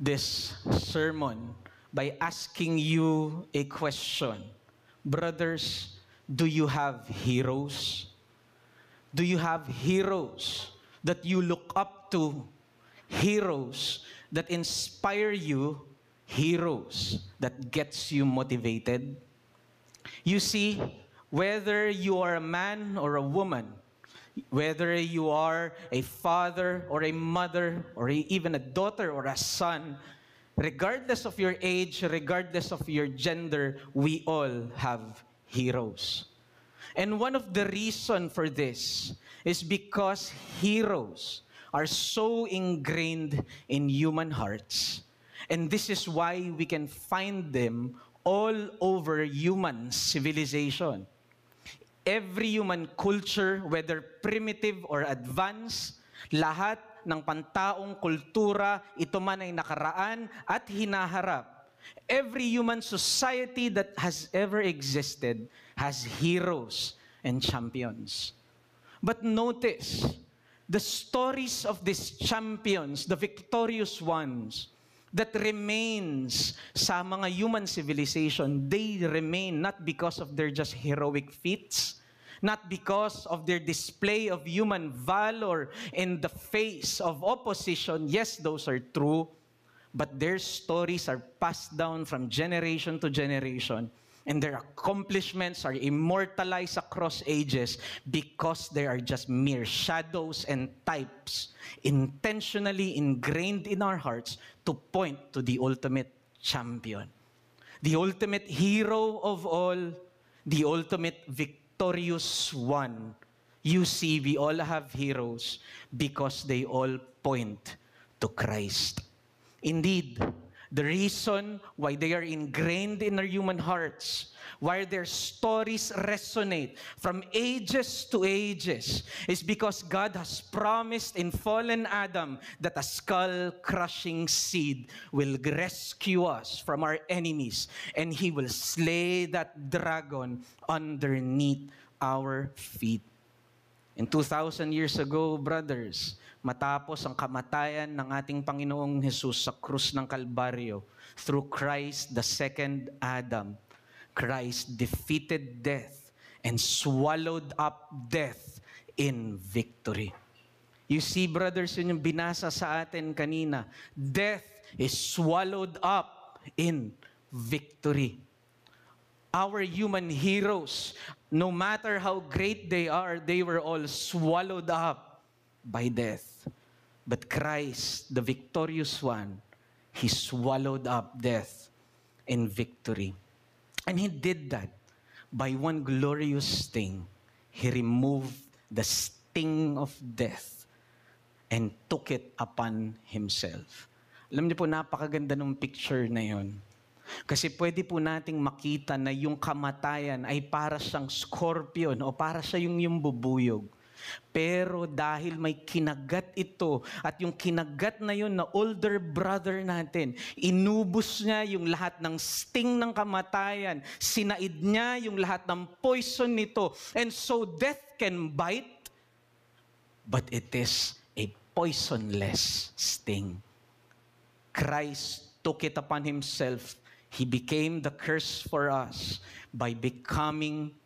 this sermon by asking you a question. Brothers, do you have heroes? Do you have heroes that you look up to? Heroes that inspire you? Heroes that gets you motivated? You see, whether you are a man or a woman, whether you are a father or a mother or even a daughter or a son, regardless of your age, regardless of your gender, we all have heroes. And one of the reasons for this is because heroes are so ingrained in human hearts. And this is why we can find them all over human civilization. Every human culture, whether primitive or advanced, lahat ng pantaong kultura, ito man ay nakaraan at hinaharap. Every human society that has ever existed has heroes and champions. But notice, the stories of these champions, the victorious ones, that remains sa mga human civilization, they remain not because of their just heroic feats, not because of their display of human valor in the face of opposition. Yes, those are true, but their stories are passed down from generation to generation, and their accomplishments are immortalized across ages because they are just mere shadows and types intentionally ingrained in our hearts to point to the ultimate champion, the ultimate hero of all, the ultimate victorious one. You see, we all have heroes because they all point to Christ. Indeed, the reason why they are ingrained in our human hearts, why their stories resonate from ages to ages, is because God has promised in fallen Adam that a skull-crushing seed will rescue us from our enemies, and He will slay that dragon underneath our feet. And 2,000 years ago, brothers, matapos ang kamatayan ng ating Panginoong Jesus sa krus ng Kalbaryo, through Christ, the second Adam, Christ defeated death and swallowed up death in victory. You see, brothers, yun yung binasa sa atin kanina. Death is swallowed up in victory. Our human heroes, no matter how great they are, they were all swallowed up by death. But Christ, the victorious one, He swallowed up death in victory. And He did that by one glorious thing. He removed the sting of death and took it upon Himself. Alam niyo po, napakaganda ng picture na yon. Kasi pwede po nating makita na yung kamatayan ay para siyang scorpion o para siya yung bubuyog. Pero dahil may kinagat ito at yung kinagat na yun na older brother natin, inubos niya yung lahat ng sting ng kamatayan, sinaid niya yung lahat ng poison nito. And so death can bite, but it is a poisonless sting. Christ took it upon Himself. He became the curse for us by becoming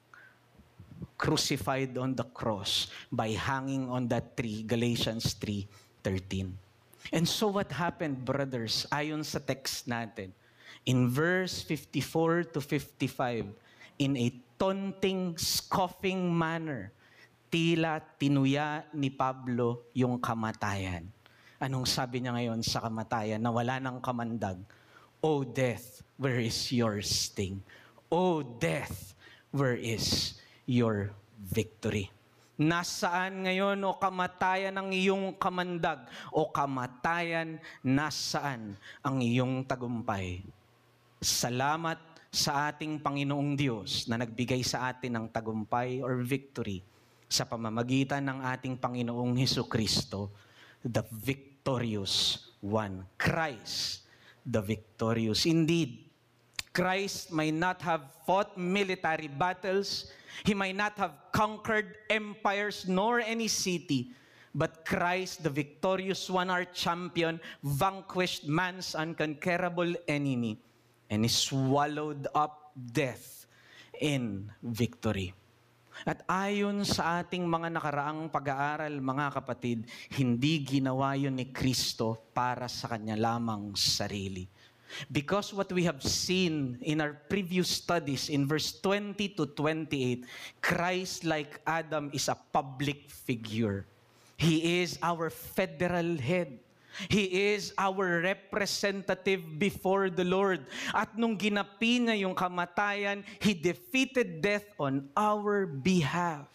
crucified on the cross, by hanging on that tree, Galatians 3:13. And so what happened, brothers, ayon sa text natin, in verse 54 to 55, in a taunting, scoffing manner, tila tinuya ni Pablo yung kamatayan. Anong sabi niya ngayon sa kamatayan na wala ng kamandag? O death, where is your sting? O death, where is your victory? Nasaan ngayon, o kamatayan, ang iyong kamandag? O kamatayan, nasaan ang iyong tagumpay? Salamat sa ating Panginoong Diyos na nagbigay sa atin ng tagumpay or victory sa pamamagitan ng ating Panginoong Hesukristo, the victorious one. Christ, the victorious. Indeed, Christ may not have fought military battles. He might not have conquered empires nor any city. But Christ, the victorious one, our champion, vanquished man's unconquerable enemy and he swallowed up death in victory. At ayon sa ating mga nakaraang pag-aaral, mga kapatid, hindi ginawa yun ni Kristo para sa kanya lamang sarili. Because what we have seen in our previous studies in verse 20 to 28, Christ, like Adam, is a public figure. He is our federal head. He is our representative before the Lord. At nung ginapi niya yung kamatayan, He defeated death on our behalf.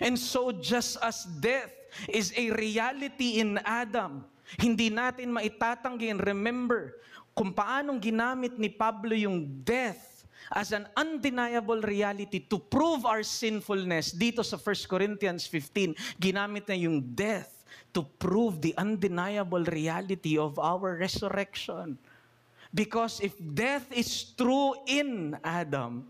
And so just as death is a reality in Adam, hindi natin maitatanggi. And remember, kung paanong ginamit ni Pablo yung death as an undeniable reality to prove our sinfulness. Dito sa 1 Corinthians 15, ginamit na yung death to prove the undeniable reality of our resurrection. Because if death is true in Adam,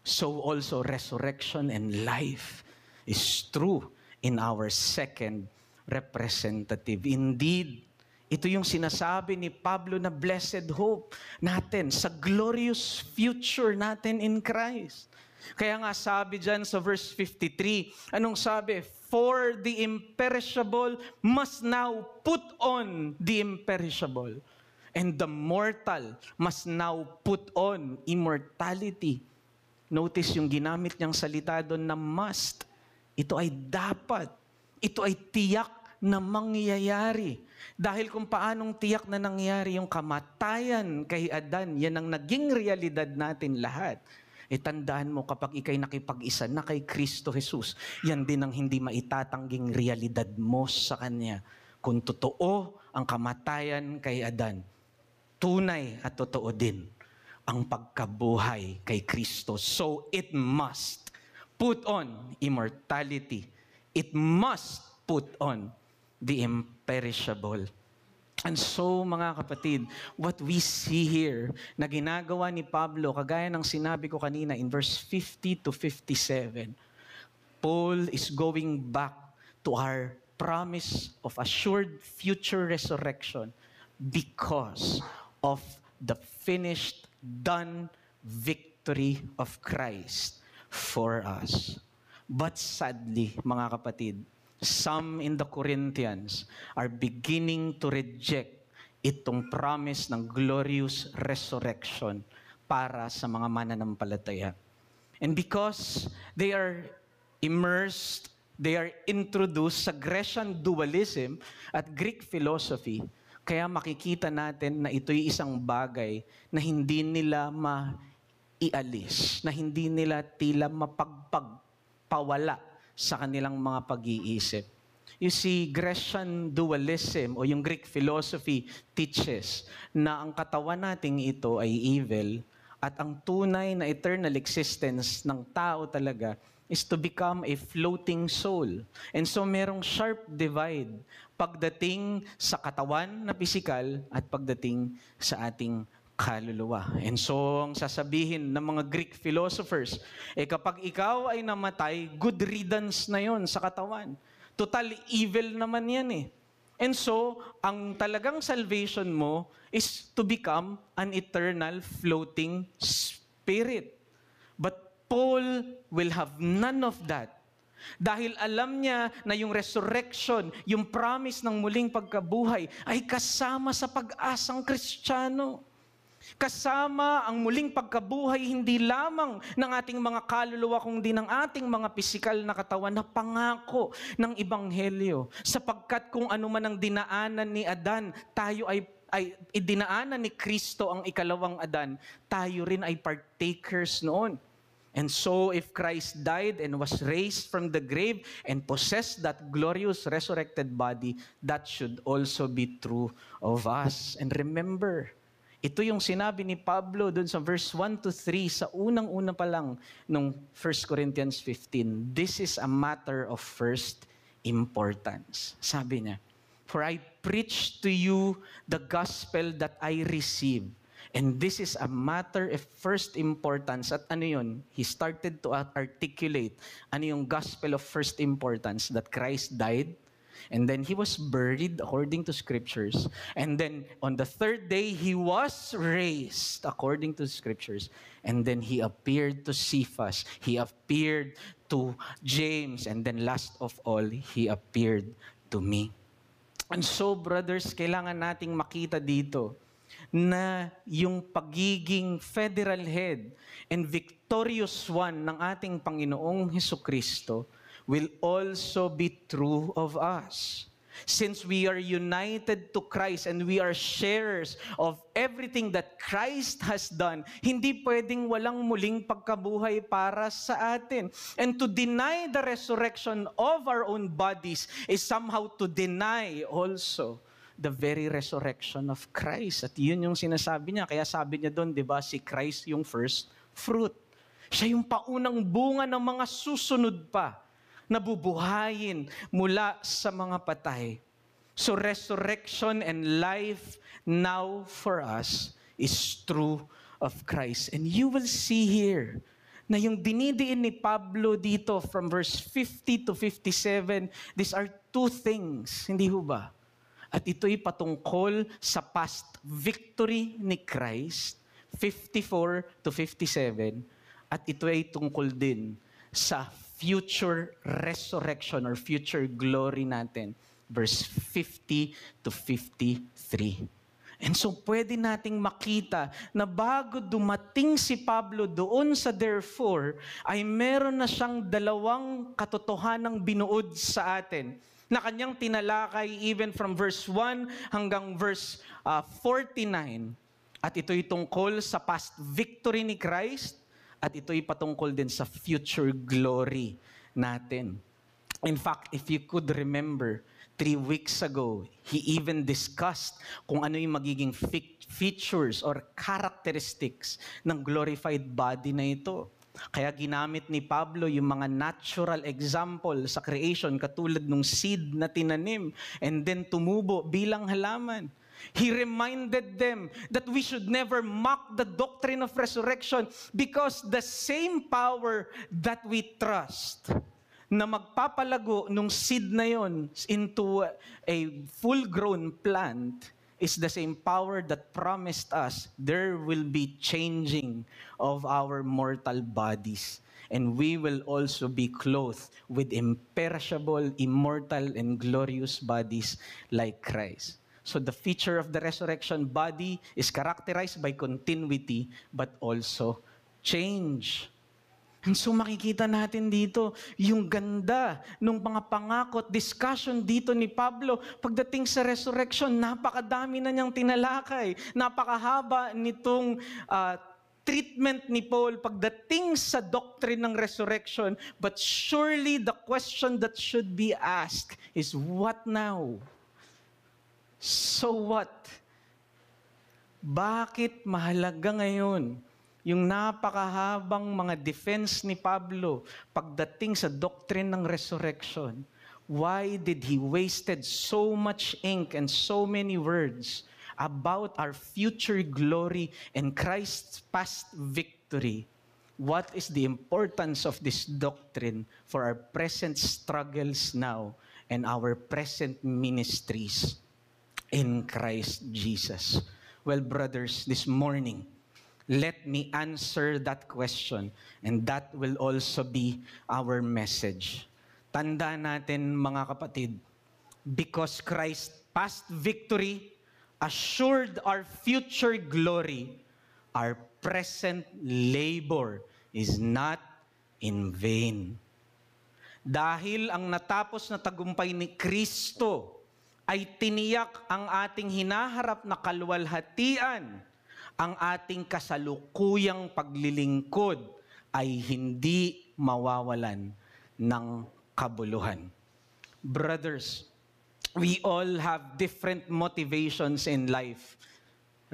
so also resurrection and life is true in our second representative. Indeed, ito yung sinasabi ni Pablo na blessed hope natin sa glorious future natin in Christ. Kaya nga sabi dyan sa verse 53, anong sabi? For the imperishable must now put on the imperishable, and the mortal must now put on immortality. Notice yung ginamit niyang salita doon na must. Ito ay dapat. Ito ay tiyak na mangyayari. Dahil kung paanong tiyak na nangyari yung kamatayan kay Adan, yan ang naging realidad natin lahat. Tandaan mo kapag ikay nakipag-isa na kay Kristo Jesus, yan din ang hindi maitatangging realidad mo sa Kanya. Kung totoo ang kamatayan kay Adan, tunay at totoo din ang pagkabuhay kay Kristo. So it must put on immortality. It must put on the imperishable. And so, mga kapatid, what we see here na ginagawa ni Pablo, kagaya ng sinabi ko kanina in verse 50 to 57, Paul is going back to our promise of assured future resurrection because of the finished, done victory of Christ for us. But sadly, mga kapatid, some in the Corinthians are beginning to reject itong promise ng glorious resurrection para sa mga mananampalataya. And because they are immersed, they are introduced sa Grecian dualism at Greek philosophy, kaya makikita natin na ito'y isang bagay na hindi nila maialis, na hindi nila tila mapagpagpawala sa kanilang mga pag-iisip. You see, Grecian dualism o yung Greek philosophy teaches na ang katawan nating ito ay evil at ang tunay na eternal existence ng tao talaga is to become a floating soul. And so merong sharp divide pagdating sa katawan na pisikal at pagdating sa ating kaluluwa. And so, ang sasabihin ng mga Greek philosophers, kapag ikaw ay namatay, good riddance na yon sa katawan. Total evil naman yan eh. And so, ang talagang salvation mo is to become an eternal floating spirit. But Paul will have none of that. Dahil alam niya na yung resurrection, yung promise ng muling pagkabuhay, ay kasama sa pag-asang Kristiyano. Kasama ang muling pagkabuhay hindi lamang ng ating mga kaluluwa kundi ng ating mga pisikal na katawan na pangako ng Ebanghelyo. Sapagkat kung ano man ang dinaanan ni Adan, tayo ay dinaanan ni Kristo ang ikalawang Adan, tayo rin ay partakers noon. And so if Christ died and was raised from the grave and possessed that glorious resurrected body, that should also be true of us. And remember, ito yung sinabi ni Pablo dun sa verse 1 to 3 sa unang-una pa lang nung 1 Corinthians 15. This is a matter of first importance. Sabi niya, for I preach to you the gospel that I received. And this is a matter of first importance. At ano yun? He started to articulate ano yung gospel of first importance, that Christ died, And then he was buried according to scriptures. And then on the third day, he was raised according to scriptures. And then he appeared to Cephas. He appeared to James. And then last of all, he appeared to me. And so, brothers, kailangan nating makita dito na yung pagiging federal head and victorious one ng ating Panginoong Hesukristo will also be true of us. Since we are united to Christ and we are sharers of everything that Christ has done, hindi pwedeng walang muling pagkabuhay para sa atin. And to deny the resurrection of our own bodies is somehow to deny also the very resurrection of Christ. At yun yung sinasabi niya. Kaya sabi niya doon, di ba, si Christ yung first fruit. Siya yung paunang bunga ng mga susunod pa na bubuhayin mula sa mga patay. So resurrection and life now for us is true of Christ. And you will see here na yung dinidiin ni Pablo dito from verse 50 to 57, these are two things, hindi ho ba? At ito'y patungkol sa past victory ni Christ, 54 to 57, at ito ay tungkol din sa future resurrection or future glory natin, verse 50 to 53. And so pwede nating makita na bago dumating si Pablo doon sa therefore, ay meron na siyang dalawang katotohanang binuod sa atin na kanyang tinalakay even from verse 1 hanggang verse 49. At ito'y tungkol sa past victory ni Christ at ito'y patungkol din sa future glory natin. In fact, if you could remember, 3 weeks ago, he even discussed kung ano yung magiging features or characteristics ng glorified body na ito. Kaya ginamit ni Pablo yung mga natural example sa creation katulad ng seed na tinanim and then tumubo bilang halaman. He reminded them that we should never mock the doctrine of resurrection because the same power that we trust na magpapalago nung seed na yon into a full-grown plant is the same power that promised us there will be changing of our mortal bodies. And we will also be clothed with imperishable, immortal, and glorious bodies like Christ. So the feature of the resurrection body is characterized by continuity but also change. And so makikita natin dito yung ganda ng mga pangako at discussion dito ni Pablo. Pagdating sa resurrection, napakadami na niyang tinalakay. Napakahaba nitong treatment ni Paul pagdating sa doctrine ng resurrection. But surely the question that should be asked is, what now? So what? Bakit mahalaga ngayon yung napakahabang mga defense ni Pablo pagdating sa doctrine ng resurrection? Why did he wasted so much ink and so many words about our future glory and Christ's past victory? What is the importance of this doctrine for our present struggles now and our present ministries in Christ Jesus? Well, brothers, this morning, let me answer that question, and that will also be our message. Tanda natin, mga kapatid, because Christ's past victory assured our future glory, our present labor is not in vain. Dahil ang natapos na tagumpay ni Kristo ay tiniyak ang ating hinaharap na kaluwalhatian, ang ating kasalukuyang paglilingkod ay hindi mawawalan ng kabuluhan. Brothers, we all have different motivations in life,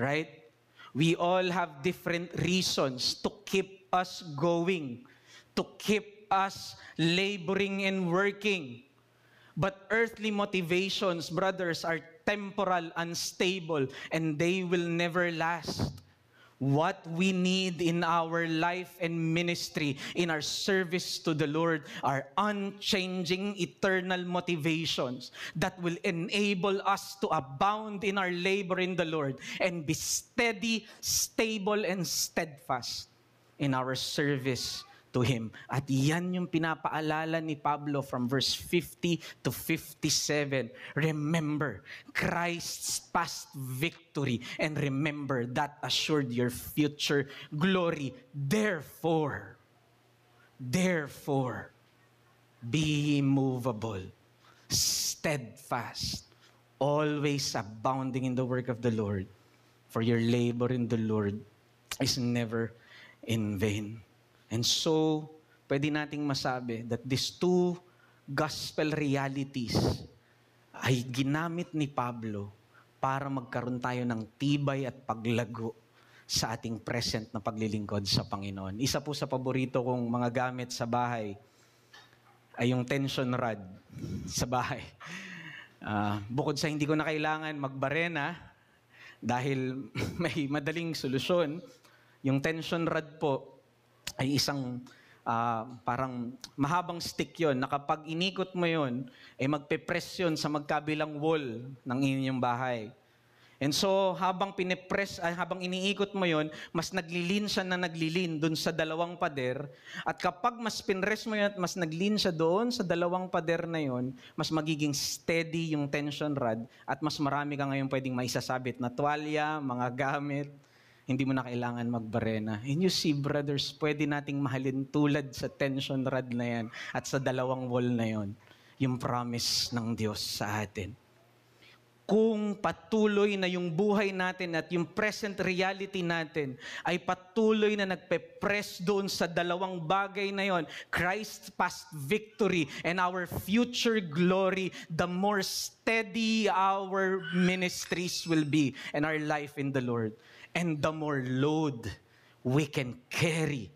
right? We all have different reasons to keep us going, to keep us laboring and working. But earthly motivations, brothers, are temporal, unstable, and they will never last. What we need in our life and ministry, in our service to the Lord, are unchanging eternal motivations that will enable us to abound in our labor in the Lord and be steady, stable, and steadfast in our service to Him. At yan yung pinapaalala ni Pablo from verse 50 to 57. Remember Christ's past victory and remember that assured your future glory. Therefore, be immovable, steadfast, always abounding in the work of the Lord, for your labor in the Lord is never in vain. And so, pwede nating masabi that these two gospel realities ay ginamit ni Pablo para magkaroon tayo ng tibay at paglago sa ating present na paglilingkod sa Panginoon. Isa po sa paborito kong mga gamit sa bahay ay yung tension rod sa bahay. Bukod sa hindi ko na kailangan magbarena dahil may madaling solusyon, yung tension rod po ay isang parang mahabang stick yon na kapag inikot mo yon ay magpe-press yun sa magkabilang wall ng inyong bahay. And so habang habang iniikot mo yon, mas naglilin siya na naglilin doon sa dalawang pader, at kapag mas pinress mo yun at mas naglin siya doon sa dalawang pader na yon, mas magiging steady yung tension rod at mas marami ka ngayon pwedeng maisasabit na tuwalya, mga gamit. Hindi mo na kailangan magbarena. And you see, brothers, pwede nating mahalin tulad sa tension rod na yan at sa dalawang wall na yon, yung promise ng Diyos sa atin. Kung patuloy na yung buhay natin at yung present reality natin ay patuloy na nagpe-press doon sa dalawang bagay na yon, Christ's past victory and our future glory, the more steady our ministries will be and our life in the Lord. And the more load we can carry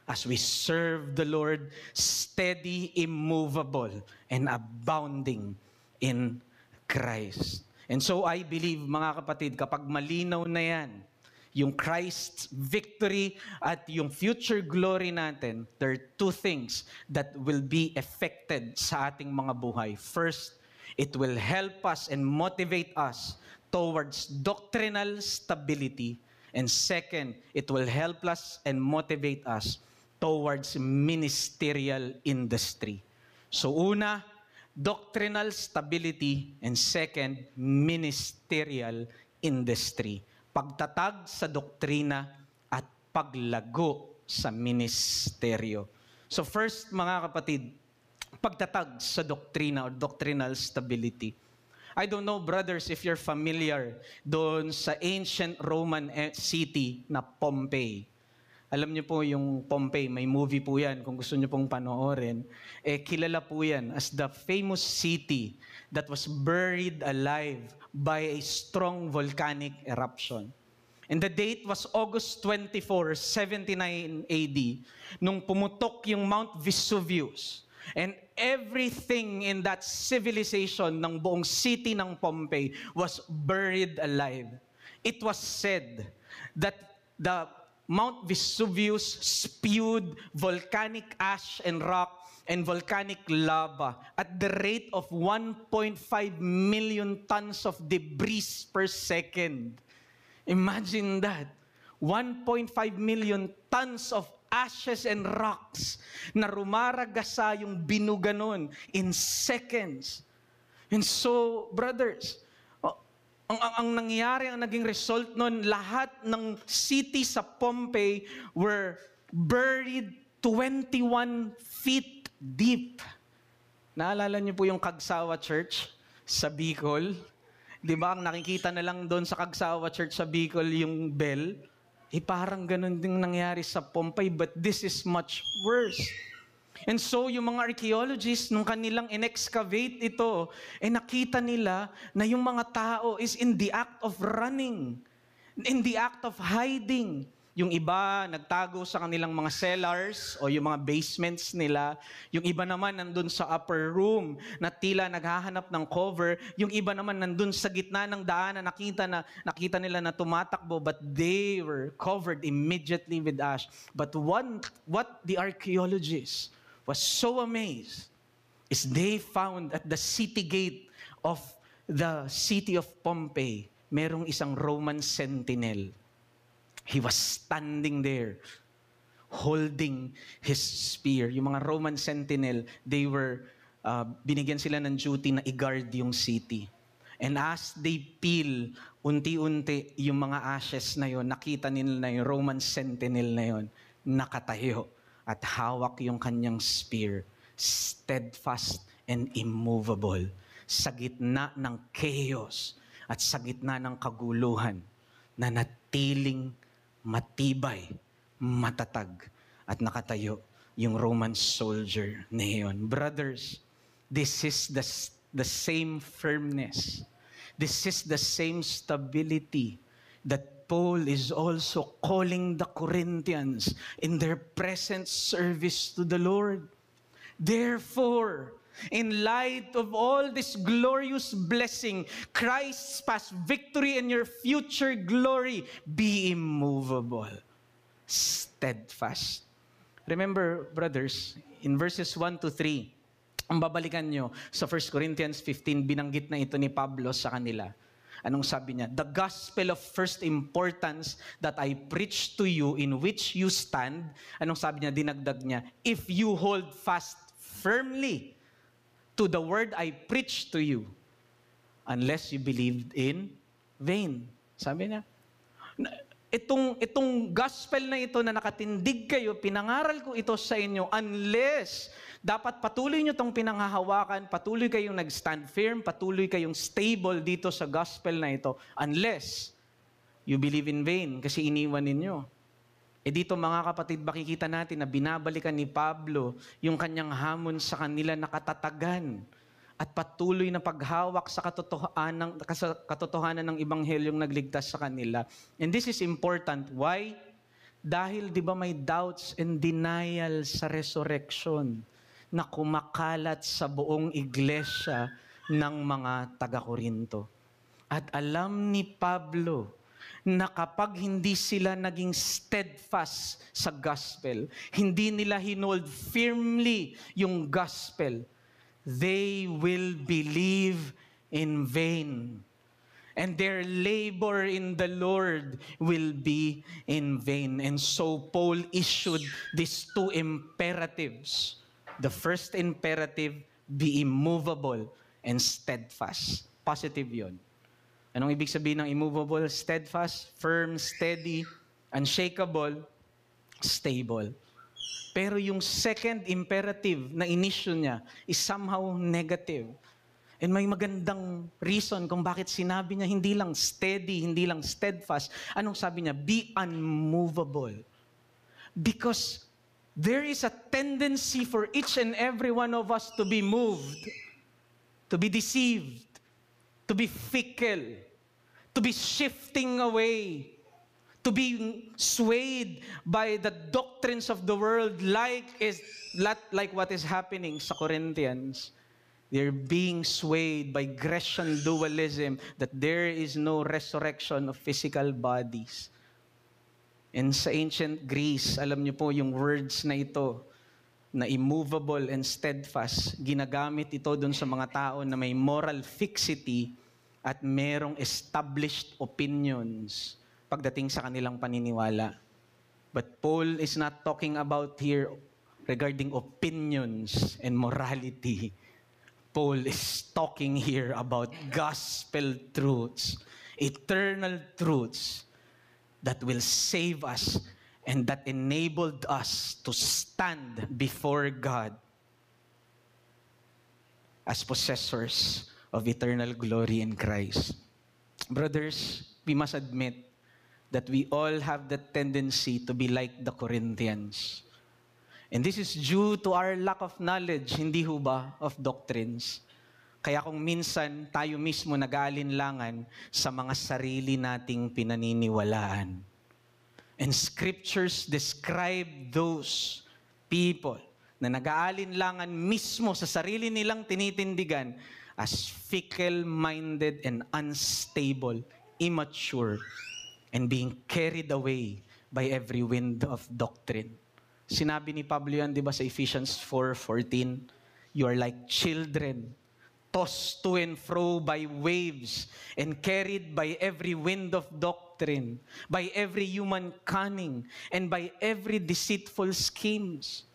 as we serve the Lord, steady, immovable, and abounding in Christ. And so I believe, mga kapatid, kapag malinaw na yan, yung Christ's victory at yung future glory natin, there are two things that will be affected sa ating mga buhay. First, it will help us and motivate us towards doctrinal stability. And second, it will help us and motivate us towards ministerial industry. So una, doctrinal stability, and second, ministerial industry. Pagtatag sa doktrina at paglago sa ministeryo. So first, mga kapatid, pagtatag sa doktrina or doctrinal stability. I don't know, brothers, if you're familiar doon sa ancient Roman city na Pompeii. Alam niyo po yung Pompeii, may movie po yan kung gusto niyo pong panoorin. Kilala po yan as the famous city that was buried alive by a strong volcanic eruption. And the date was August 24, 79 AD, nung pumutok yung Mount Vesuvius. And everything in that civilization ng buong city ng Pompeii was buried alive. It was said that the Mount Vesuvius spewed volcanic ash and rock and volcanic lava at the rate of 1.5 million tons of debris per second. Imagine that. 1.5 million tons of ashes and rocks na rumaragasa yung binuga nun in seconds. And so, brothers, ang nangyari, ang naging result nun, lahat ng city sa Pompeii were buried 21 feet deep. Naalala niyo po yung Kagsawa Church sa Bicol? Di ba, ang nakikita na lang doon sa Kagsawa Church sa Bicol yung bell? Parang ganun din nangyari sa Pompeii, but this is much worse. And so, yung mga archaeologists, nung kanilang in-excavate ito, nakita nila na yung mga tao is in the act of running, in the act of hiding. Yung iba, nagtago sa kanilang mga cellars o yung mga basements nila. Yung iba naman nandun sa upper room na tila naghahanap ng cover. Yung iba naman nandun sa gitna ng daan na nakita nila na tumatakbo, but they were covered immediately with ash. But what the archaeologists was so amazed is they found at the city gate of the city of Pompeii, merong isang Roman sentinel. He was standing there, holding his spear. Yung mga Roman sentinel, they were, binigyan sila ng duty na i-guard yung city. And as they peel, unti-unti yung mga ashes na yon, nakita nila na yung Roman sentinel na yon, nakatayo at hawak yung kanyang spear, steadfast and immovable, sa gitna ng chaos at sa gitna ng kaguluhan, na natiling matibay, matatag, at nakatayo yung Roman soldier na yun. Brothers, this is the same firmness. This is the same stability that Paul is also calling the Corinthians in their present service to the Lord. Therefore, in light of all this glorious blessing, Christ's past victory and your future glory, be immovable, steadfast. Remember, brothers, in verses 1 to 3, ang babalikan nyo sa 1 Corinthians 15, binanggit na ito ni Pablo sa kanila. Anong sabi niya? The gospel of first importance that I preach to you, in which you stand. Anong sabi niya? Dinagdag niya, if you hold fast firmly to the word I preach to you, unless you believed in vain. Sabi niya, itong gospel na ito na nakatindig kayo, pinangaral ko ito sa inyo, unless, dapat patuloy nyo itong pinanghahawakan, patuloy kayong nag-stand firm, patuloy kayong stable dito sa gospel na ito, unless you believe in vain, kasi iniwan ninyo. Dito mga kapatid, makikita natin na binabalikan ni Pablo yung kanyang hamon sa kanila na katatagan at patuloy na paghawak sa katotohanan ng Ebanghelyong nagligtas sa kanila. And this is important. Why? Dahil di ba may doubts and denial sa resurrection na kumakalat sa buong iglesia ng mga taga-Korinto. At alam ni Pablo na kapag hindi sila naging steadfast sa gospel, hindi nila hinold firmly yung gospel, they will believe in vain. And their labor in the Lord will be in vain. And so Paul issued these two imperatives. The first imperative, be immovable and steadfast. Positive yun. Anong ibig sabihin ng immovable? Steadfast, firm, steady, unshakable, stable. Pero yung second imperative na inisyo niya is somehow negative. And may magandang reason kung bakit sinabi niya hindi lang steady, hindi lang steadfast. Anong sabi niya? Be unmovable. Because there is a tendency for each and every one of us to be moved, to be deceived, to be fickle, to be shifting away, to be swayed by the doctrines of the world like what is happening sa Corinthians. They're being swayed by Grecian dualism that there is no resurrection of physical bodies. And sa ancient Greece, alam niyo po yung words na ito, na immovable and steadfast, ginagamit ito dun sa mga tao na may moral fixity at merong established opinions pagdating sa kanilang paniniwala. But Paul is not talking about here regarding opinions and morality. Paul is talking here about gospel truths, eternal truths that will save us and that enabled us to stand before God as possessors of eternal glory in Christ. Brothers, we must admit that we all have the tendency to be like the Corinthians. And this is due to our lack of knowledge, hindi ho ba, of doctrines. Kaya kung minsan tayo mismo nag-aalinlangan sa mga sarili nating pinaniniwalaan. And scriptures describe those people na nag-aalinlangan mismo sa sarili nilang tinitindigan as fickle-minded and unstable, immature, and being carried away by every wind of doctrine. Sinabi ni Pablo yan, di ba, sa Ephesians 4:14, you are like children, tossed to and fro by waves, and carried by every wind of doctrine, by every human cunning, and by every deceitful schemes.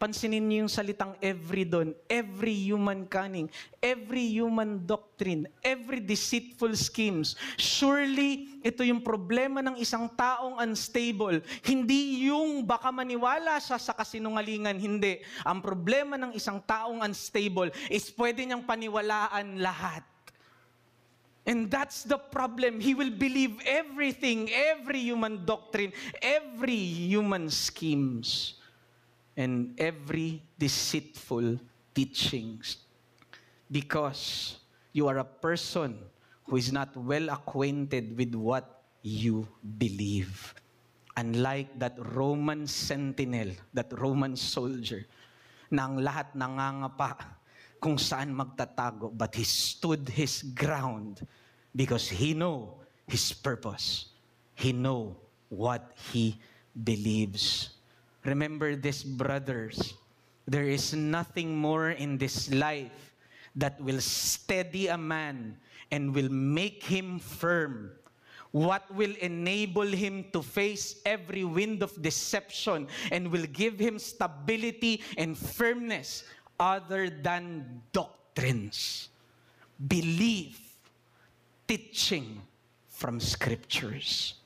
Pansinin niyo yung salitang every doon. Every human cunning, every human doctrine, every deceitful schemes. Surely, ito yung problema ng isang taong unstable. Hindi yung baka maniwala siya sa kasinungalingan, hindi. Ang problema ng isang taong unstable is pwede niyang paniwalaan lahat. And that's the problem. He will believe everything, every human doctrine, every human schemes, and every deceitful teachings. Because you are a person who is not well acquainted with what you believe. Unlike that Roman sentinel, that Roman soldier, na ang lahat nangangapa kung saan magtatago, but he stood his ground because he know his purpose. He know what he believes. Remember this, brothers. There is nothing more in this life that will steady a man and will make him firm. What will enable him to face every wind of deception and will give him stability and firmness other than doctrines, belief, teaching from scriptures.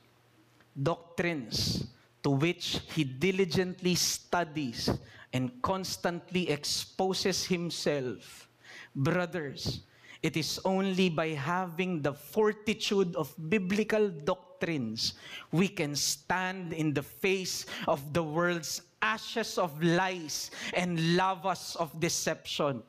Doctrines to which he diligently studies and constantly exposes himself. Brothers, it is only by having the fortitude of biblical doctrines we can stand in the face of the world's ashes of lies and lavas of deception.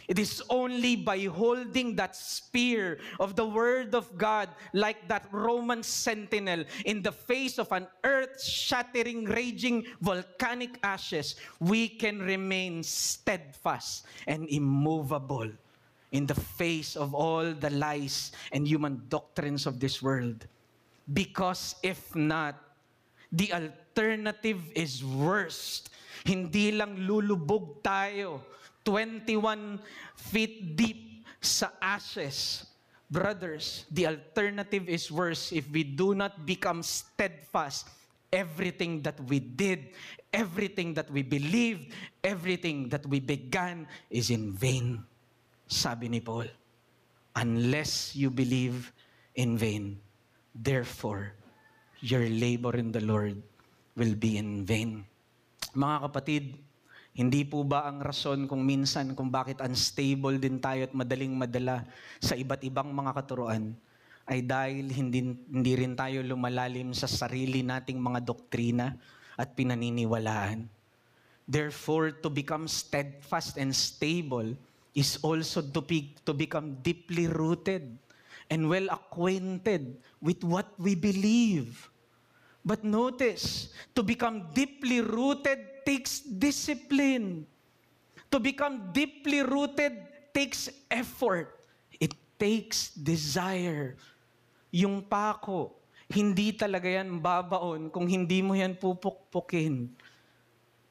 It is only by holding that spear of the Word of God like that Roman sentinel in the face of an earth-shattering, raging volcanic ashes, we can remain steadfast and immovable in the face of all the lies and human doctrines of this world. Because if not, the alternative is worse. Hindi lang lulubog tayo 21 feet deep sa ashes. Brothers, the alternative is worse if we do not become steadfast. Everything that we did, everything that we believed, everything that we began is in vain. Sabi ni Paul, unless you believe in vain, therefore, your labor in the Lord will be in vain. Mga kapatid, hindi po ba ang rason kung minsan kung bakit unstable din tayo at madaling madala sa iba't ibang mga katuruan ay dahil hindi rin tayo lumalalim sa sarili nating mga doktrina at pinaniniwalaan. Therefore, to become steadfast and stable is also to become deeply rooted and well acquainted with what we believe. But notice, to become deeply rooted takes discipline. To become deeply rooted takes effort. It takes desire. Yung pako, hindi talaga yan babaon kung hindi mo yan pupukpukin.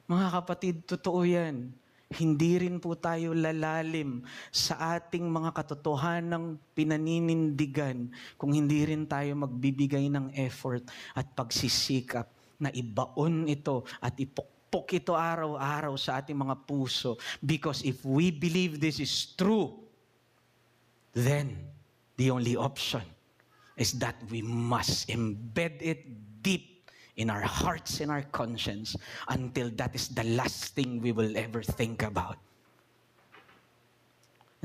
Mga kapatid, totoo yan. Hindi rin po tayo lalalim sa ating mga katotohanang pinaninindigan kung hindi rin tayo magbibigay ng effort at pagsisikap na ibaon ito at ipukpok ito araw-araw sa ating mga puso. Because if we believe this is true, then the only option is that we must embed it deep in our hearts and our conscience until that is the last thing we will ever think about.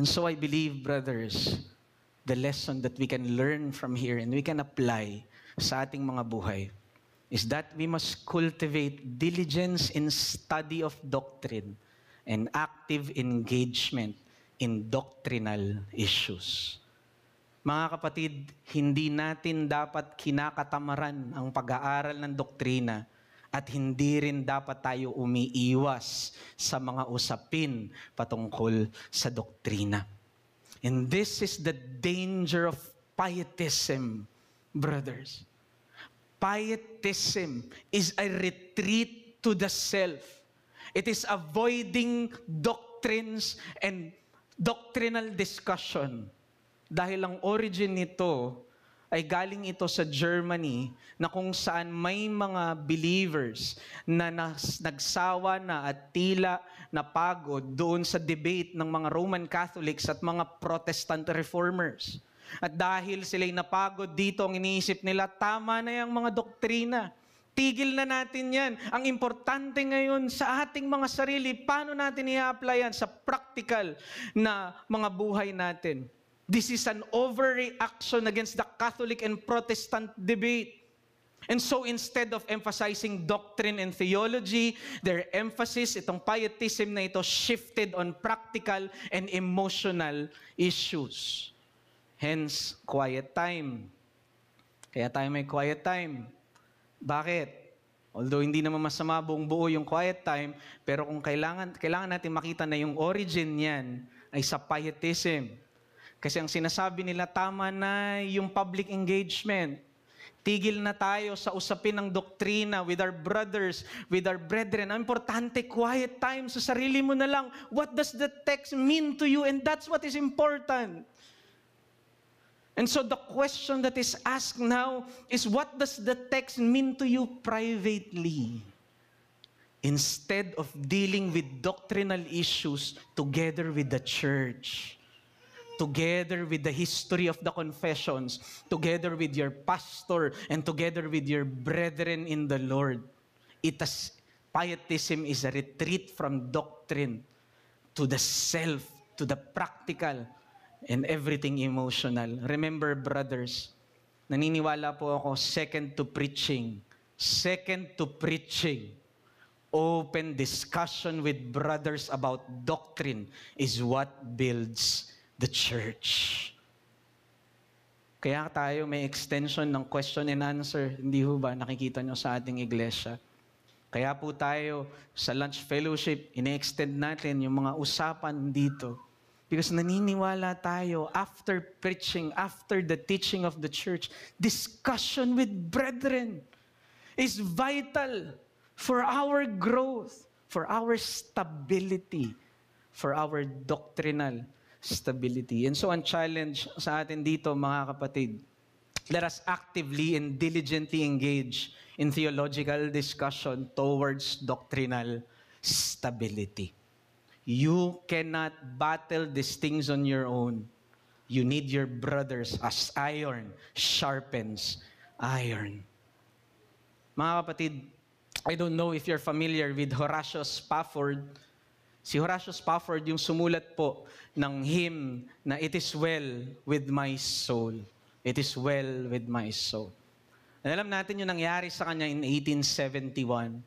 And so I believe, brothers, the lesson that we can learn from here and we can apply sa ating mga buhay is that we must cultivate diligence in study of doctrine and active engagement in doctrinal issues. Mga kapatid, hindi natin dapat kinakatamaran ang pag-aaral ng doktrina at hindi rin dapat tayo umiiwas sa mga usapin patungkol sa doktrina. And this is the danger of pietism, brothers. Pietism is a retreat to the self. It is avoiding doctrines and doctrinal discussion. Dahil ang origin nito ay galing ito sa Germany na kung saan may mga believers na nagsawa na at tila napagod doon sa debate ng mga Roman Catholics at mga Protestant Reformers. At dahil sila'y napagod dito, ang iniisip nila, tama na yung mga doktrina. Tigil na natin yan. Ang importante ngayon sa ating mga sarili, paano natin i-apply yan sa practical na mga buhay natin. This is an overreaction against the Catholic and Protestant debate. And so instead of emphasizing doctrine and theology, their emphasis, itong pietism na ito, shifted on practical and emotional issues. Hence, quiet time. Kaya tayo may quiet time. Bakit? Although hindi naman masama buong buo yung quiet time, pero kung kailangan natin makita na yung origin niyan ay sa pietism. Kasi ang sinasabi nila, tama na yung public engagement. Tigil na tayo sa usapin ng doktrina with our brothers, with our brethren. Ang importante, quiet time sa sarili mo na lang. What does the text mean to you? And that's what is important. And so the question that is asked now is, what does the text mean to you privately? Instead of dealing with doctrinal issues together with the church, together with the history of the confessions, together with your pastor, and together with your brethren in the Lord. Pietism is a retreat from doctrine to the self, to the practical, and everything emotional. Remember, brothers, naniniwala po ako, second to preaching, open discussion with brothers about doctrine is what builds the church. Kaya tayo may extension ng question and answer. Hindi ho ba nakikita nyo sa ating iglesia? Kaya po tayo sa lunch fellowship, ine-extend natin yung mga usapan dito. Because naniniwala tayo, after preaching, after the teaching of the church, discussion with brethren is vital for our growth, for our stability, for our doctrinal stability. And so ang challenge sa atin dito, mga kapatid, let us actively and diligently engage in theological discussion towards doctrinal stability. You cannot battle these things on your own. You need your brothers as iron sharpens iron. Mga kapatid, I don't know if you're familiar with Horatio Spafford. Si Horatio Spafford yung sumulat po ng hymn na It is well with my soul. It is well with my soul. And alam natin yung nangyari sa kanya in 1871.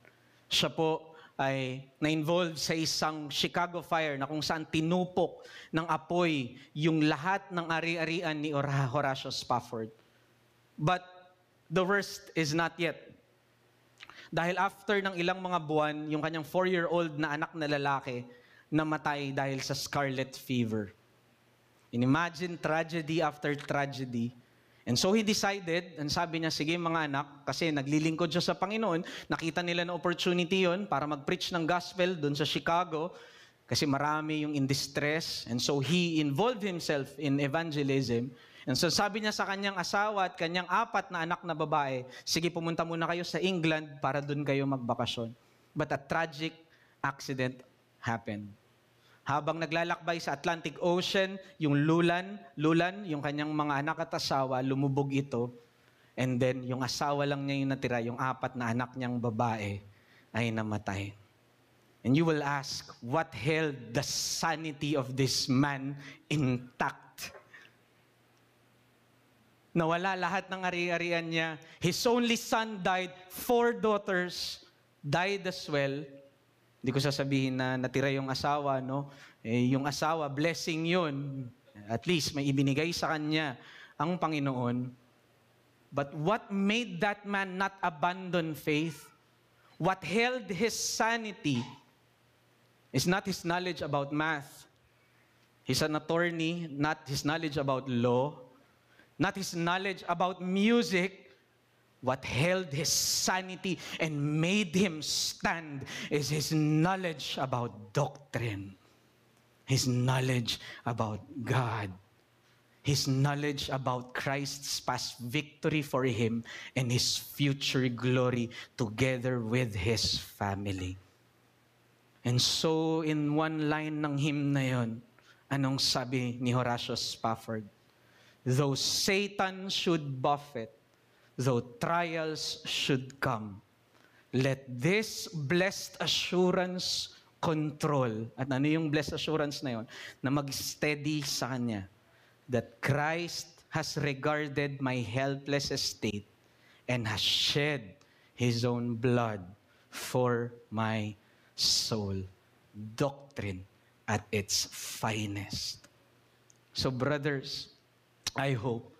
Siya po ay na-involved sa isang Chicago fire na kung saan tinupok ng apoy yung lahat ng ari-arian ni Horatio Spafford. But the worst is not yet. Dahil after ng ilang mga buwan, yung kanyang 4-year-old na anak na lalaki namatay dahil sa scarlet fever. Imagine tragedy after tragedy. And so he decided, and sabi niya, sige mga anak, kasi naglilingkod siya sa Panginoon, nakita nila na opportunity yon para mag-preach ng gospel doon sa Chicago, kasi marami yung in distress. And so he involved himself in evangelism. And so sabi niya sa kanyang asawa at kanyang 4 na anak na babae, sige pumunta muna kayo sa England para doon kayo magbakasyon. But a tragic accident happened. Habang naglalakbay sa Atlantic Ocean, yung lulan, yung kanyang mga anak at asawa, lumubog ito. And then yung asawa lang niya yung natira, yung 4 na anak niyang babae ay namatay. And you will ask, what held the sanity of this man intact? Nawala lahat ng ari-arian niya. His only son died. 4 daughters died as well. Hindi ko sasabihin na natira yung asawa, no? Yung asawa, blessing yun. At least may ibinigay sa kanya ang Panginoon. But what made that man not abandon faith? What held his sanity is not his knowledge about math. He's an attorney, not his knowledge about law, not his knowledge about music. What held his sanity and made him stand is his knowledge about doctrine, his knowledge about God, his knowledge about Christ's past victory for him and his future glory together with his family. And so, in one line ng hymn na yon, anong sabi ni Horatio Spafford? Though Satan should buffet, though trials should come, let this blessed assurance control. At ano yung blessed assurance na yon? Na mag-steady sa kanya. That Christ has regarded my helpless estate and has shed His own blood for my soul. Doctrine at its finest. So brothers, I hope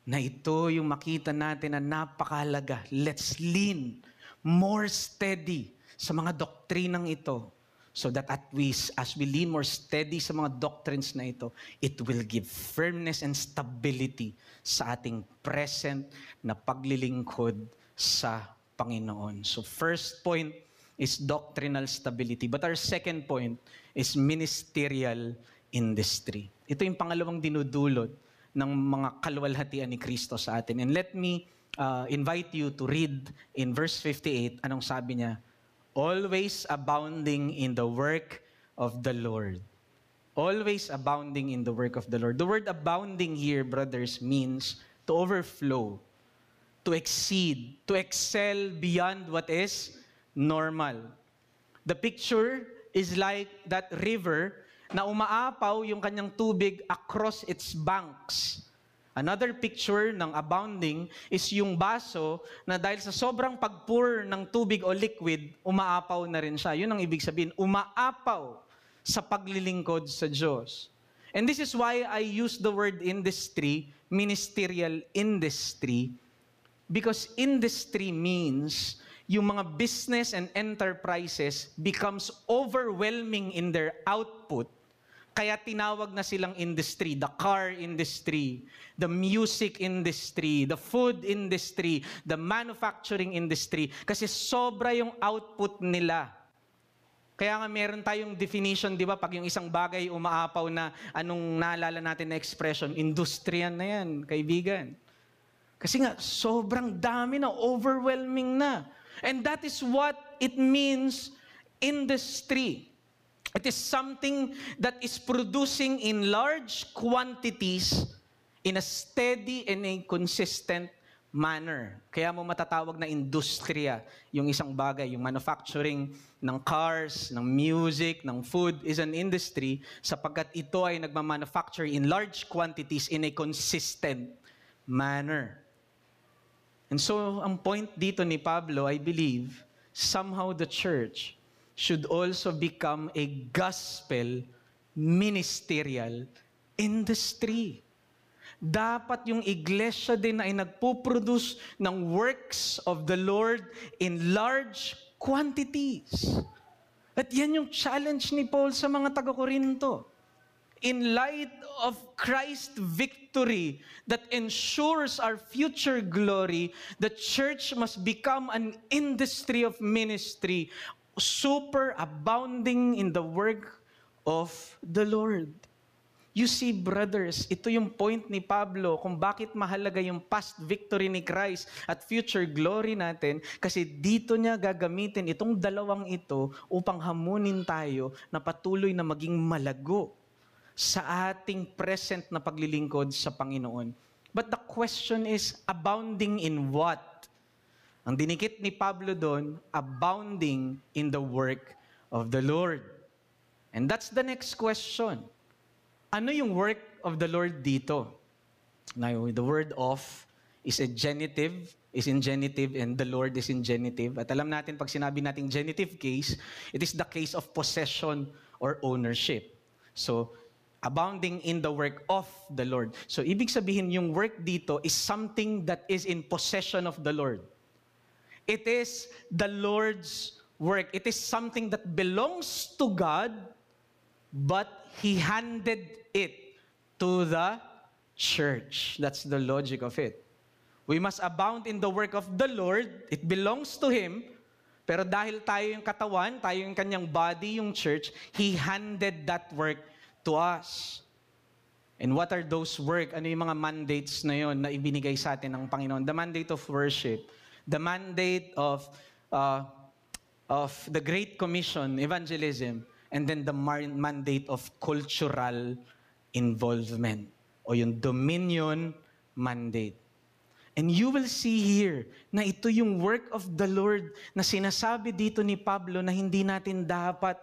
na ito yung makita natin na napakahalaga. Let's lean more steady sa mga doktrinang ito. So that as we lean more steady sa mga doctrines na ito, it will give firmness and stability sa ating present na paglilingkod sa Panginoon. So first point is doctrinal stability. But our second point is ministerial industry. Ito yung pangalawang dinudulot ng mga kaluwalhatian ni Kristo sa atin. And let me invite you to read in verse 58, anong sabi niya? Always abounding in the work of the Lord. Always abounding in the work of the Lord. The word abounding here, brothers, means to overflow, to exceed, to excel beyond what is normal. The picture is like that river na umaapaw yung kanyang tubig across its banks. Another picture ng abounding is yung baso na dahil sa sobrang pagpour ng tubig o liquid, umaapaw na rin siya. Yun ang ibig sabihin, umaapaw sa paglilingkod sa Diyos. And this is why I use the word industry, ministerial industry, because industry means yung mga business and enterprises becomes overwhelming in their output. Kaya tinawag na silang industry, the car industry, the music industry, the food industry, the manufacturing industry. Kasi sobra yung output nila. Kaya nga meron tayong definition, di ba? Pag yung isang bagay umaapaw na, anong naalala natin na expression? Industriyan na yan, kaibigan. Kasi nga, sobrang dami na, overwhelming na. And that is what it means, industry. It is something that is producing in large quantities in a steady and a consistent manner. Kaya mo matatawag na industriya yung isang bagay, yung manufacturing ng cars, ng music, ng food is an industry sapagkat ito ay nagmamanufacture in large quantities in a consistent manner. And so, ang point dito ni Pablo, I believe, somehow the church should also become a gospel ministerial industry. Dapat yung iglesia din ay nagpo-produce ng works of the Lord in large quantities. At yan yung challenge ni Paul sa mga taga-Korinto. In light of Christ's victory that ensures our future glory, the church must become an industry of ministry, super abounding in the work of the Lord. You see, brothers, ito yung point ni Pablo kung bakit mahalaga yung past victory ni Christ at future glory natin, kasi dito niya gagamitin itong dalawang ito upang hamunin tayo na patuloy na maging malago sa ating present na paglilingkod sa Panginoon. But the question is, abounding in what? Ang dinikit ni Pablo doon, abounding in the work of the Lord. And that's the next question. Ano yung work of the Lord dito? Now, the word of is in genitive, and the Lord is in genitive. At alam natin, pag sinabi nating genitive case, it is the case of possession or ownership. So, Abounding in the work of the Lord. So, ibig sabihin, yung work dito is something that is in possession of the Lord. It is the Lord's work. It is something that belongs to God, but He handed it to the church. That's the logic of it. We must abound in the work of the Lord. It belongs to Him. Pero dahil tayo yung katawan, tayo yung kanyang body, yung church, He handed that work to us. And what are those work? Ano yung mga mandates na yun na ibinigay sa atin ng Panginoon? The mandate of worship. The mandate of the Great Commission, evangelism. And then the mandate of cultural involvement. O yung dominion mandate. And you will see here na ito yung work of the Lord na sinasabi dito ni Pablo na hindi natin dapat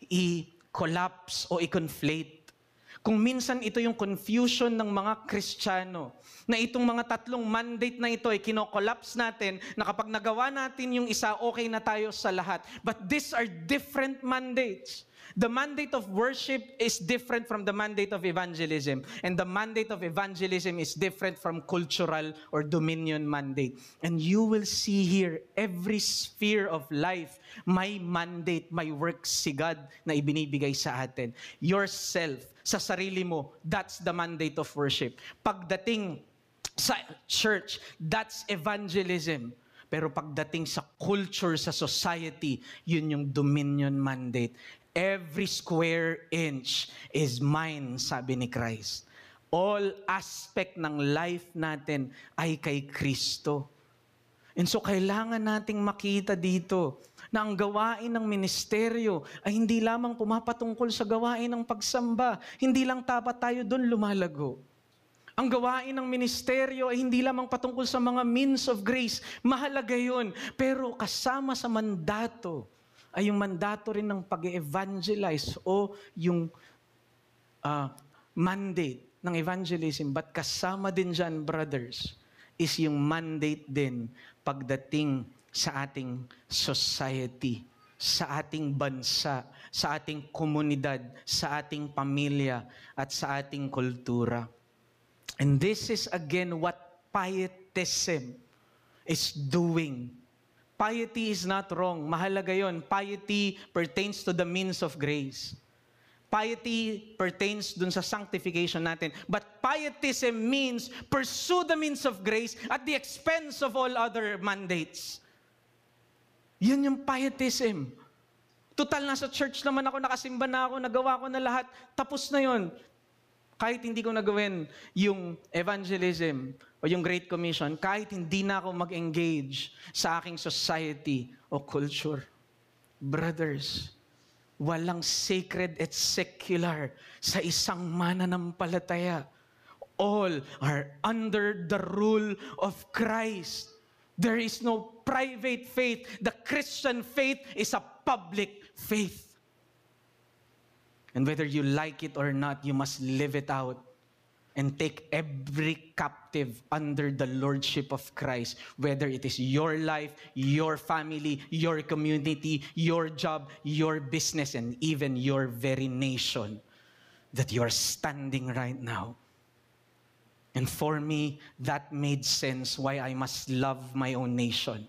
i-collapse o i-conflate. Kung minsan ito yung confusion ng mga Kristiyano, na itong mga tatlong mandate na ito ay kino-collapse natin, na kapag nagawa natin yung isa, okay na tayo sa lahat. But these are different mandates. The mandate of worship is different from the mandate of evangelism. And the mandate of evangelism is different from cultural or dominion mandate. And you will see here, every sphere of life, may mandate, may work si God na ibinibigay sa atin. Yourself, sa sarili mo, that's the mandate of worship. Pagdating sa church, that's evangelism. Pero pagdating sa culture, sa society, yun yung dominion mandate. Every square inch is mine, sabi ni Christ. All aspect ng life natin ay kay Kristo. And so kailangan nating makita dito na ang gawain ng ministeryo ay hindi lamang pumapatungkol sa gawain ng pagsamba. Hindi lang dapat tayo doon lumalago. Ang gawain ng ministeryo ay hindi lamang patungkol sa mga means of grace. Mahalaga yun. Pero kasama sa mandato ay yung mandato rin ng pag-evangelize o yung mandate ng evangelism. But kasama din dyan, brothers, is yung mandate din pagdating sa ating society, sa ating bansa, sa ating komunidad, sa ating pamilya, at sa ating kultura. And this is again what pietism is doing. Piety is not wrong. Mahalaga yon. Piety pertains to the means of grace. Piety pertains dun sa sanctification natin. But pietism means pursue the means of grace at the expense of all other mandates. Yun yung pietism. Total, nasa church naman ako, nakasimba na ako, nagawa ko na lahat, tapos na yun. Kahit hindi ko nagawin yung evangelism o yung Great Commission, kahit hindi na ako mag-engage sa aking society o culture. Brothers, walang sacred at secular sa isang mananampalataya. All are under the rule of Christ. There is no private faith. The Christian faith is a public faith. And whether you like it or not, you must live it out and take every captive under the lordship of Christ. Whether it is your life, your family, your community, your job, your business, and even your very nation that you are standing right now. And for me, that made sense why I must love my own nation.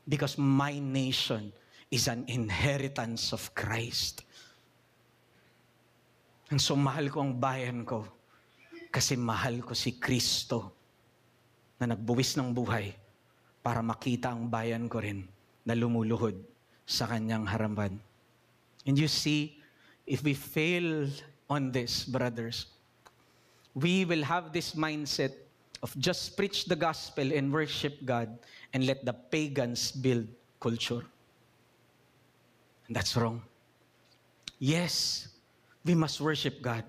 Because my nation is an inheritance of Christ. And so mahal ko ang bayan ko kasi mahal ko si Kristo na nagbuwis ng buhay para makita ang bayan ko rin na lumuluhod sa kanyang harapan. And you see, if we fail on this, brothers, we will have this mindset of just preach the gospel and worship God and let the pagans build culture. And that's wrong. Yes, we must worship God.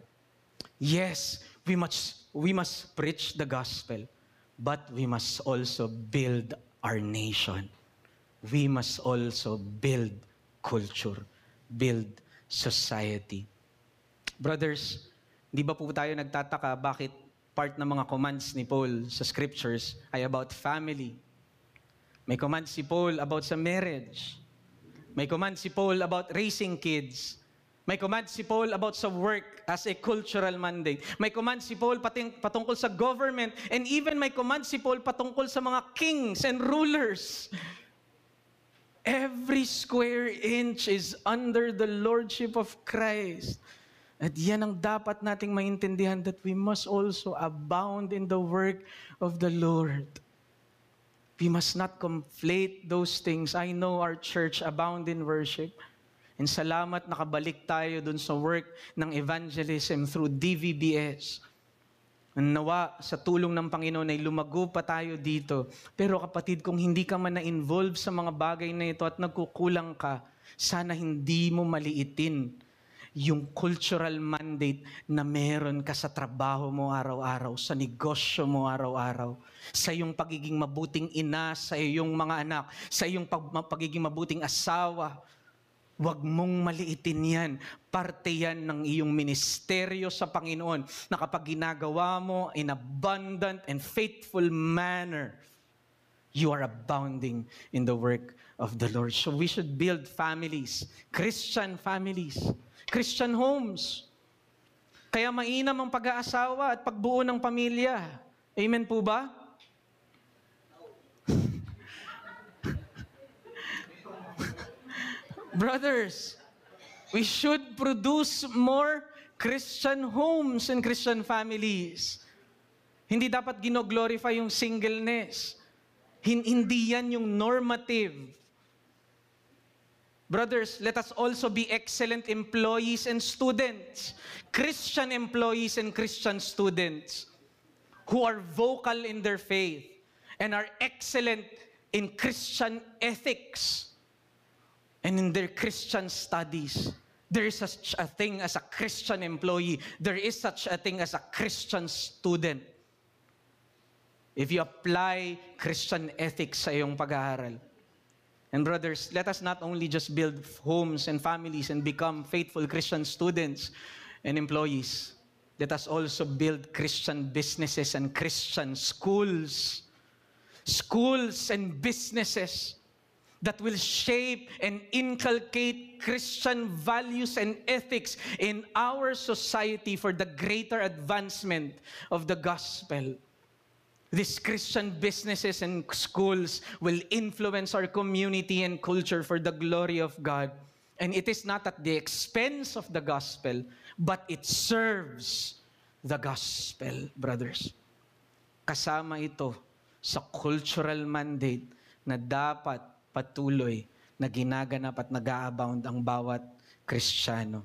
Yes, we must preach the gospel, but we must also build our nation. We must also build culture, build society. Brothers, di ba po tayo nagtataka bakit part ng mga commands ni Paul sa scriptures ay about family? May command si Paul about sa marriage. May command si Paul about raising kids. May command si Paul about sa work as a cultural mandate. May command si Paul patungkol sa government. And even may command si Paul patungkol sa mga kings and rulers. Every square inch is under the lordship of Christ. At yan ang dapat nating maintindihan, that we must also abound in the work of the Lord. We must not conflate those things. I know our church abound in worship. And salamat nakabalik tayo dun sa work ng evangelism through DVBS. Nawa sa tulong ng Panginoon ay lumago pa tayo dito. Pero kapatid, kung hindi ka man na-involve sa mga bagay na ito at nagkukulang ka, sana hindi mo maliitin yung cultural mandate na meron ka sa trabaho mo araw-araw, sa negosyo mo araw-araw, sa iyong pagiging mabuting ina, sa iyong mga anak, sa iyong pagiging mabuting asawa. Huwag mong maliitin yan. Parte yan ng iyong ministeryo sa Panginoon na kapag ginagawa mo in abundant and faithful manner, you are abounding in the work of the Lord. So we should build families, Christian homes. Kaya mainam ang pag-aasawa at pagbuo ng pamilya. Amen po ba? Brothers, we should produce more Christian homes and Christian families. Hindi dapat gino-glorify yung singleness. Hindi yan yung normative. Brothers, let us also be excellent employees and students. Christian employees and Christian students who are vocal in their faith and are excellent in Christian ethics and in their Christian studies. There is such a thing as a Christian employee. There is such a thing as a Christian student. If you apply Christian ethics sa iyong pag-aaral. And brothers, let us not only just build homes and families and become faithful Christian students and employees. Let us also build Christian businesses and Christian schools. Schools and businesses that will shape and inculcate Christian values and ethics in our society for the greater advancement of the gospel. These Christian businesses and schools will influence our community and culture for the glory of God. And it is not at the expense of the gospel, but it serves the gospel, brothers. Kasama ito sa cultural mandate na dapat patuloy na ginaganap at nag-a-abound ang bawat Kristiyano.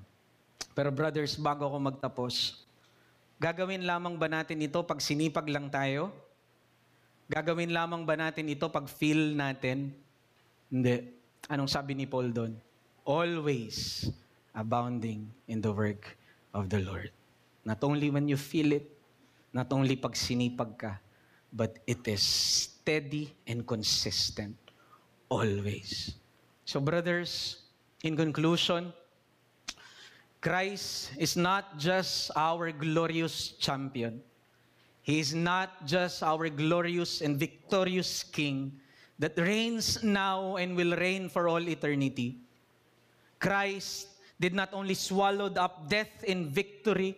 Pero brothers, bago ako magtapos, gagawin lamang ba natin ito pag sinipag lang tayo? Gagawin lamang ba natin ito pag feel natin? Hindi. Anong sabi ni Paul doon? Always abounding in the work of the Lord. Not only when you feel it, not only pag sinipag ka, but it is steady and consistent. Always. So brothers, in conclusion, Christ is not just our glorious champion. He is not just our glorious and victorious King that reigns now and will reign for all eternity. Christ did not only swallow up death in victory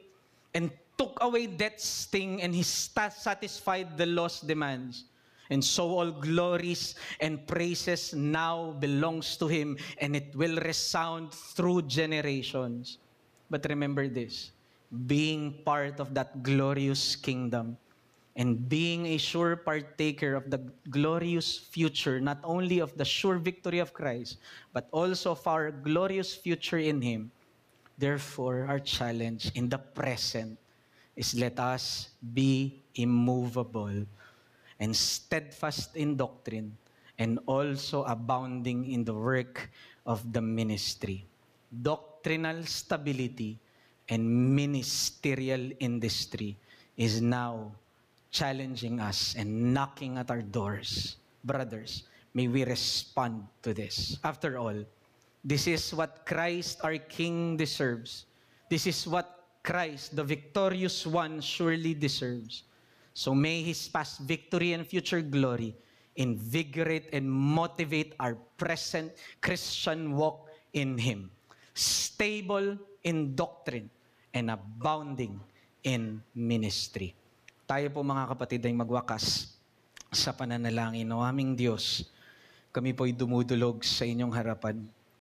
and took away death's sting, and He satisfied the law's demands. And so all glories and praises now belongs to Him, and it will resound through generations. But remember this, being part of that glorious kingdom and being a sure partaker of the glorious future, not only of the sure victory of Christ, but also of our glorious future in Him. Therefore, our challenge in the present is let us be immovable and steadfast in doctrine and also abounding in the work of the ministry. Doctrinal stability and ministerial industry is now challenging us and knocking at our doors. Brothers, may we respond to this. After all, this is what Christ our King deserves. This is what Christ, the victorious one, surely deserves. So may His past victory and future glory invigorate and motivate our present Christian walk in Him. Stable, in doctrine, and abounding in ministry. Tayo po mga kapatid ay magwakas sa pananalangin. O aming Diyos, kami po'y dumudulog sa inyong harapan.